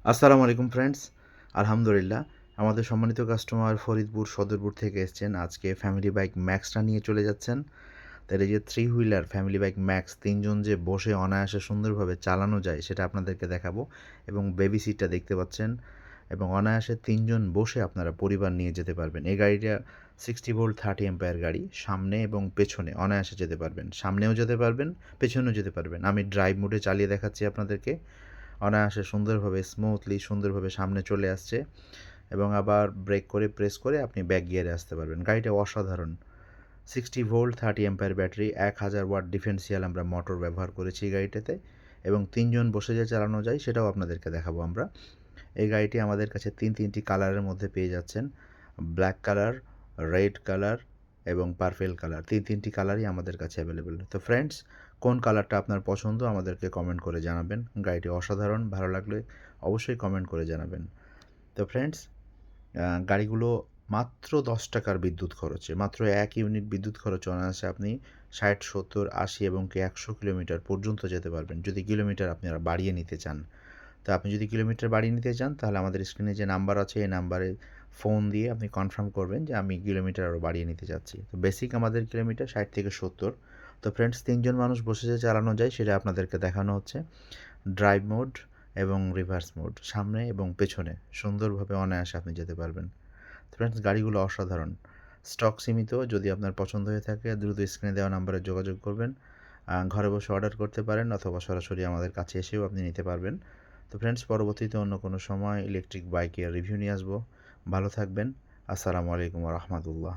আসসালামু আলাইকুম ফ্রেন্ডস। আলহামদুলিল্লাহ, আমাদের সম্মানিত কাস্টমার ফরিদপুর সদরপুর থেকে এসেছেন। আজকে ফ্যামিলি বাইক ম্যাক্সটা নিয়ে চলে যাচ্ছেন। তাহলে এই যে three wheeler family bike max ৩ জন যে বসে অনায়াসে সুন্দরভাবে চালানো যায় সেটা আপনাদেরকে দেখাবো। এবং বেবি সিটটা দেখতে পাচ্ছেন, এবং অনায়াসে ৩ জন বসে আপনারা পরিবার নিয়ে যেতে পারবেন। এই গাড়িটা 60 ভোল্ট 30 অ্যাম্পিয়ার গাড়ি। সামনে এবং পেছনে অনায়াসে যেতে পারবেন। সামনেও যেতে পারবেন, পেছনেও যেতে পারবেন। আমি ড্রাইভ মোডে চালিয়ে দেখাচ্ছি আপনাদেরকে। অনায়াসে সুন্দরভাবে সুন্দরভাবে সামনে চলে আসছে, এবং আবার ব্রেক করে প্রেস করে আপনি ব্যাক গিয়ারে আসতে পারবেন। গাড়িটা অসাধারণ। 60 volt 30 ampere battery, 1000 watt differential আমরা মোটর ব্যবহার করেছি এই গাড়িটাতে, এবং ৩ জন বসে যে চালানো যায় সেটাও আপনাদেরকে দেখাবো আমরা। এই গাড়িটি আমাদের কাছে তিনটি কালারের মধ্যে পেয়ে যাচ্ছেন। ব্ল্যাক কালার, রেড কালার এবং পার্পেল কালার। তিনটি কালারই আমাদের কাছে অ্যাভেলেবেল। তো ফ্রেন্ডস, কোন কালারটা আপনার পছন্দ আমাদেরকে কমেন্ট করে জানাবেন। গাড়িটি অসাধারণ, ভালো লাগলে অবশ্যই কমেন্ট করে জানাবেন। তো ফ্রেন্ডস, গাড়িগুলো মাত্র ১০ টাকার বিদ্যুৎ খরচে, মাত্র ১ ইউনিট বিদ্যুৎ খরচে অনায়াসে আপনি ৬০, ৭০, ৮০ এবং কি ১০০ কিলোমিটার পর্যন্ত যেতে পারবেন, যদি কিলোমিটার আপনারা বাড়িয়ে নিতে চান। তো আপনি যদি কিলোমিটার বাড়িয়ে নিতে চান, তাহলে আমাদের স্ক্রিনে যে নাম্বার আছে এই নাম্বারে ফোন দিয়ে আপনি কনফার্ম করবেন যে আমি কিলোমিটার আরও বাড়িয়ে নিতে চাচ্ছি। তো বেসিক আমাদের কিলোমিটার ৬০ থেকে ৭০। তো ফ্রেন্ডস, ৩ জন মানুষ বসে যে চালানো যায় সেটা আপনাদেরকে দেখানো হচ্ছে। ড্রাইভ মোড এবং রিভার্স মোড, সামনে এবং পেছনে সুন্দরভাবে অনায়াসে আপনি যেতে পারবেন। ফ্রেন্ডস, গাড়িগুলো অসাধারণ। স্টক সীমিত। যদি আপনার পছন্দ হয়ে থাকে দ্রুত স্ক্রিনে দেওয়া নাম্বারে যোগাযোগ করবেন। ঘরে বসে অর্ডার করতে পারেন, অথবা সরাসরি আমাদের কাছে এসেও আপনি নিতে পারবেন। তো ফ্রেন্ডস, পরবর্তীতে অন্য কোনো সময় ইলেকট্রিক বাইকের রিভিউ নিয়ে আসবো। ভালো থাকবেন। আসসালামু আলাইকুম ওয়া রাহমাতুল্লাহ।